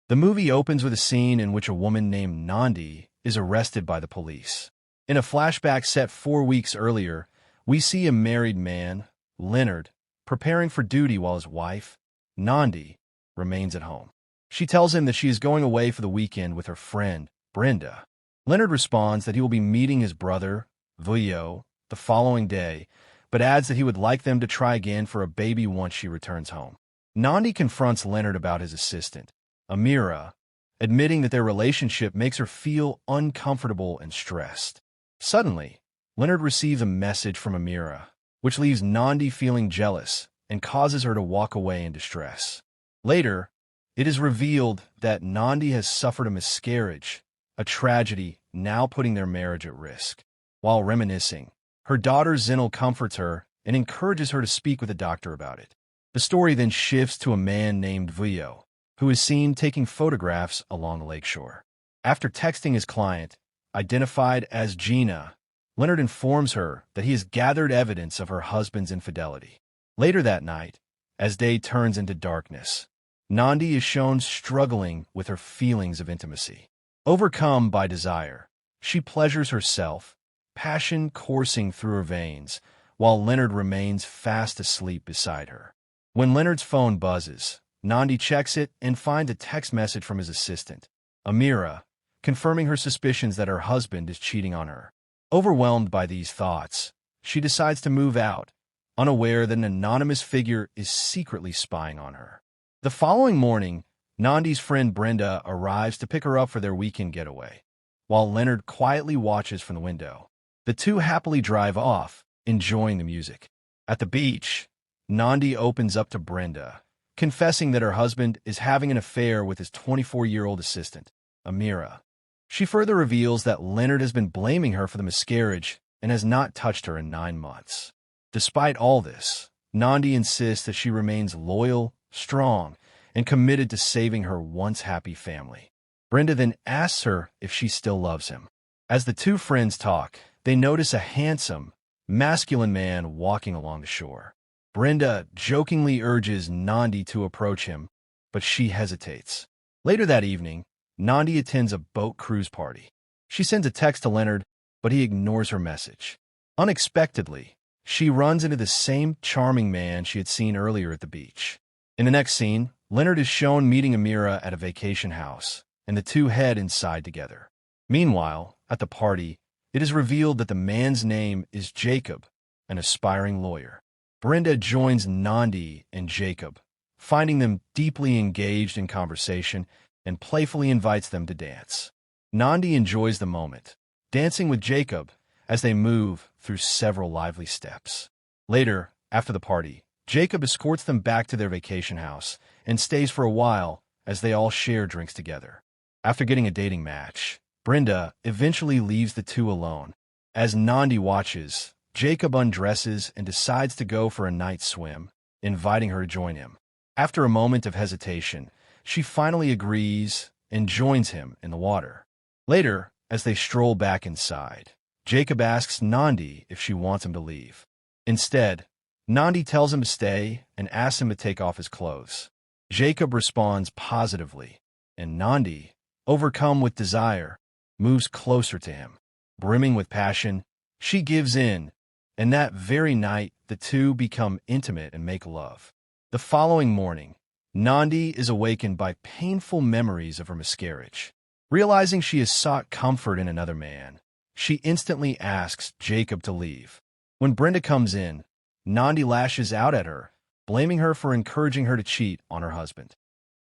The movie opens with a scene in which a woman named Nandi is arrested by the police. In a flashback set 4 weeks earlier, we see a married man, Leonard, preparing for duty while his wife, Nandi, remains at home. She tells him that she is going away for the weekend with her friend, Brenda. Leonard responds that he will be meeting his brother, Vuyo, the following day, but adds that he would like them to try again for a baby once she returns home. Nandi confronts Leonard about his assistant, Amira, admitting that their relationship makes her feel uncomfortable and stressed. Suddenly, Leonard receives a message from Amira, which leaves Nandi feeling jealous and causes her to walk away in distress. Later, it is revealed that Nandi has suffered a miscarriage, a tragedy now putting their marriage at risk. While reminiscing, her daughter Zinal comforts her and encourages her to speak with a doctor about it. The story then shifts to a man named Vuyo, who is seen taking photographs along the lakeshore. After texting his client, identified as Gina, Leonard informs her that he has gathered evidence of her husband's infidelity. Later that night, as day turns into darkness, Nandi is shown struggling with her feelings of intimacy. Overcome by desire, she pleasures herself, passion coursing through her veins, while Leonard remains fast asleep beside her. When Leonard's phone buzzes, Nandi checks it and finds a text message from his assistant, Amira, confirming her suspicions that her husband is cheating on her. Overwhelmed by these thoughts, she decides to move out, unaware that an anonymous figure is secretly spying on her. The following morning, Nandi's friend Brenda arrives to pick her up for their weekend getaway. While Leonard quietly watches from the window, the two happily drive off, enjoying the music. At the beach, Nandi opens up to Brenda, confessing that her husband is having an affair with his 24-year-old assistant, Amira. She further reveals that Leonard has been blaming her for the miscarriage and has not touched her in 9 months. Despite all this, Nandi insists that she remains loyal, strong, and committed to saving her once happy family. Brenda then asks her if she still loves him. As the two friends talk, they notice a handsome, masculine man walking along the shore. Brenda jokingly urges Nandi to approach him, but she hesitates. Later that evening, Nandi attends a boat cruise party. She sends a text to Leonard, but he ignores her message. Unexpectedly, she runs into the same charming man she had seen earlier at the beach. In the next scene, Leonard is shown meeting Amira at a vacation house, and the two head inside together. Meanwhile, at the party, it is revealed that the man's name is Jacob, an aspiring lawyer. Brenda joins Nandi and Jacob, finding them deeply engaged in conversation, and playfully invites them to dance. Nandi enjoys the moment, dancing with Jacob as they move through several lively steps. Later, after the party, Jacob escorts them back to their vacation house and stays for a while as they all share drinks together. After getting a dating match, Brenda eventually leaves the two alone. As Nandi watches, Jacob undresses and decides to go for a night swim, inviting her to join him. After a moment of hesitation, she finally agrees and joins him in the water. Later, as they stroll back inside, Jacob asks Nandi if she wants him to leave. Instead, Nandi tells him to stay and asks him to take off his clothes. Jacob responds positively, and Nandi, overcome with desire, moves closer to him. Brimming with passion, she gives in, and that very night the two become intimate and make love. The following morning, Nandi is awakened by painful memories of her miscarriage. Realizing she has sought comfort in another man, she instantly asks Jacob to leave. When Brenda comes in, Nandi lashes out at her, blaming her for encouraging her to cheat on her husband.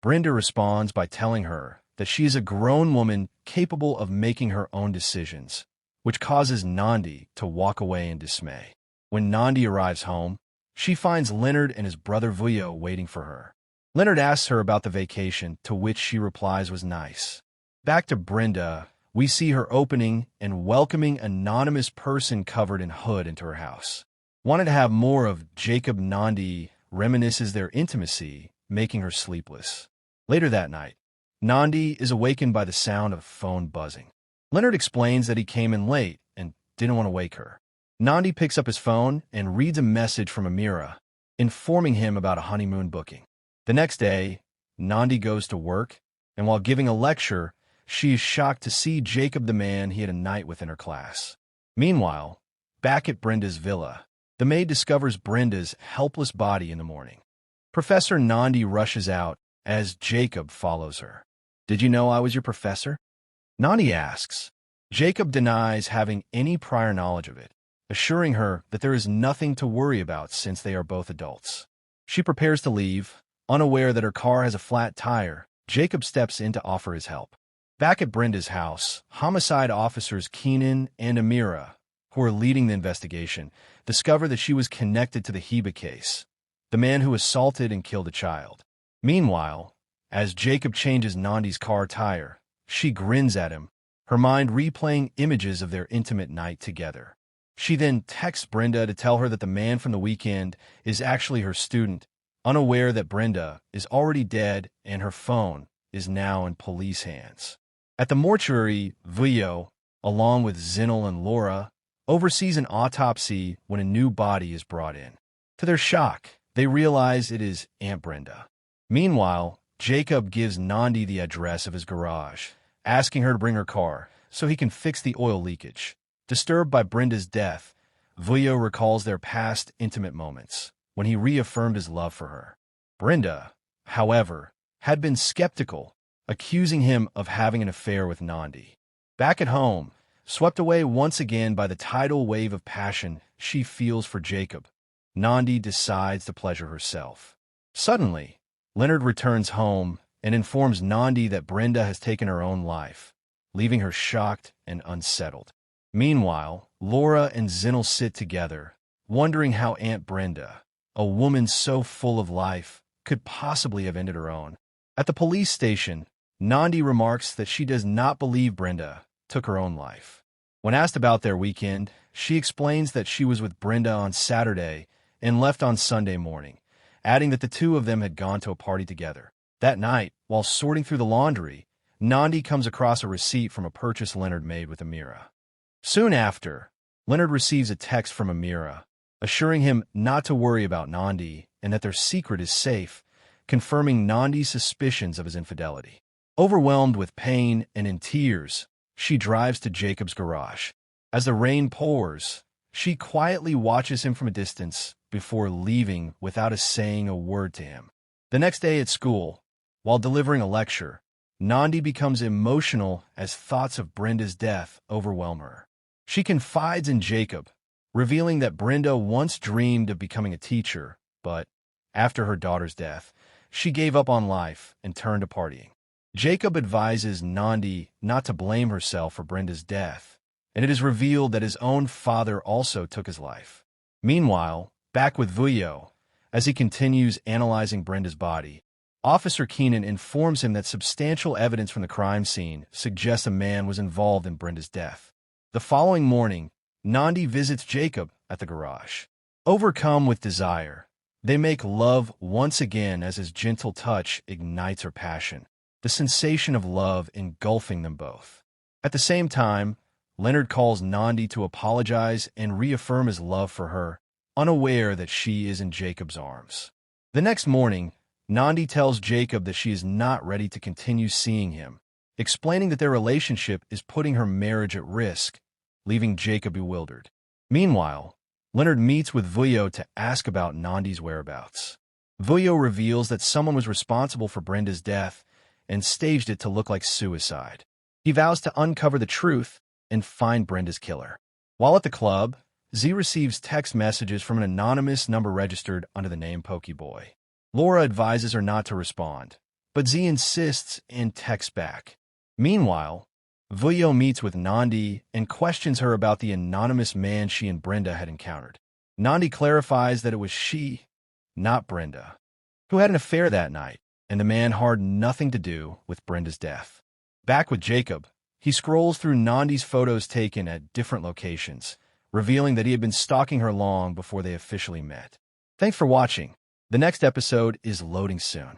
Brenda responds by telling her that she is a grown woman capable of making her own decisions, which causes Nandi to walk away in dismay. When Nandi arrives home, she finds Leonard and his brother Vuyo waiting for her. Leonard asks her about the vacation, to which she replies was nice. Back to Brenda, we see her opening and welcoming an anonymous person covered in hood into her house. Wanted to have more of Jacob. Nandi reminisces their intimacy, making her sleepless. Later that night, Nandi is awakened by the sound of phone buzzing. Leonard explains that he came in late and didn't want to wake her. Nandi picks up his phone and reads a message from Amira, informing him about a honeymoon booking. The next day, Nandi goes to work and while giving a lecture, she is shocked to see Jacob, the man he had a night with in her class. Meanwhile, back at Brenda's villa, the maid discovers Brenda's helpless body in the morning. Professor Nandi rushes out as Jacob follows her. "Did you know I was your professor?" Nandi asks. Jacob denies having any prior knowledge of it, assuring her that there is nothing to worry about since they are both adults. She prepares to leave, unaware that her car has a flat tire. Jacob steps in to offer his help. Back at Brenda's house, homicide officers Keenan and Amira, who are leading the investigation, discover that she was connected to the Heba case, the man who assaulted and killed a child. Meanwhile, as Jacob changes Nandi's car tire, she grins at him, her mind replaying images of their intimate night together. She then texts Brenda to tell her that the man from the weekend is actually her student, unaware that Brenda is already dead and her phone is now in police hands. At the mortuary, Vuyo, along with Zinel and Laura, oversees an autopsy when a new body is brought in. To their shock, they realize it is Aunt Brenda. Meanwhile, Jacob gives Nandi the address of his garage, asking her to bring her car so he can fix the oil leakage. Disturbed by Brenda's death, Vuyo recalls their past intimate moments when he reaffirmed his love for her. Brenda, however, had been skeptical, accusing him of having an affair with Nandi. Back at home, swept away once again by the tidal wave of passion she feels for Jacob, Nandi decides to pleasure herself. Suddenly, Leonard returns home and informs Nandi that Brenda has taken her own life, leaving her shocked and unsettled. Meanwhile, Laura and Zinel sit together, wondering how Aunt Brenda, a woman so full of life, could possibly have ended her own. At the police station, Nandi remarks that she does not believe Brenda took her own life. When asked about their weekend, she explains that she was with Brenda on Saturday and left on Sunday morning, adding that the two of them had gone to a party together. That night, while sorting through the laundry, Nandi comes across a receipt from a purchase Leonard made with Amira. Soon after, Leonard receives a text from Amira, assuring him not to worry about Nandi and that their secret is safe, confirming Nandi's suspicions of his infidelity. Overwhelmed with pain and in tears, she drives to Jacob's garage. As the rain pours, she quietly watches him from a distance before leaving without saying a word to him. The next day at school, while delivering a lecture, Nandi becomes emotional as thoughts of Brenda's death overwhelm her. She confides in Jacob, revealing that Brenda once dreamed of becoming a teacher, but, after her daughter's death, she gave up on life and turned to partying. Jacob advises Nandi not to blame herself for Brenda's death, and it is revealed that his own father also took his life. Meanwhile, back with Vuyo, as he continues analyzing Brenda's body, Officer Keenan informs him that substantial evidence from the crime scene suggests a man was involved in Brenda's death. The following morning, Nandi visits Jacob at the garage. Overcome with desire, they make love once again as his gentle touch ignites her passion, the sensation of love engulfing them both. At the same time, Leonard calls Nandi to apologize and reaffirm his love for her, unaware that she is in Jacob's arms. The next morning, Nandi tells Jacob that she is not ready to continue seeing him, explaining that their relationship is putting her marriage at risk, leaving Jacob bewildered. Meanwhile, Leonard meets with Vuyo to ask about Nandi's whereabouts. Vuyo reveals that someone was responsible for Brenda's death and staged it to look like suicide. He vows to uncover the truth and find Brenda's killer. While at the club, Z receives text messages from an anonymous number registered under the name Pokeboy. Laura advises her not to respond, but Z insists and texts back. Meanwhile, Vuyo meets with Nandi and questions her about the anonymous man she and Brenda had encountered. Nandi clarifies that it was she, not Brenda, who had an affair that night, and the man had nothing to do with Brenda's death. Back with Jacob, he scrolls through Nandi's photos taken at different locations, revealing that he had been stalking her long before they officially met. Thanks for watching. The next episode is loading soon.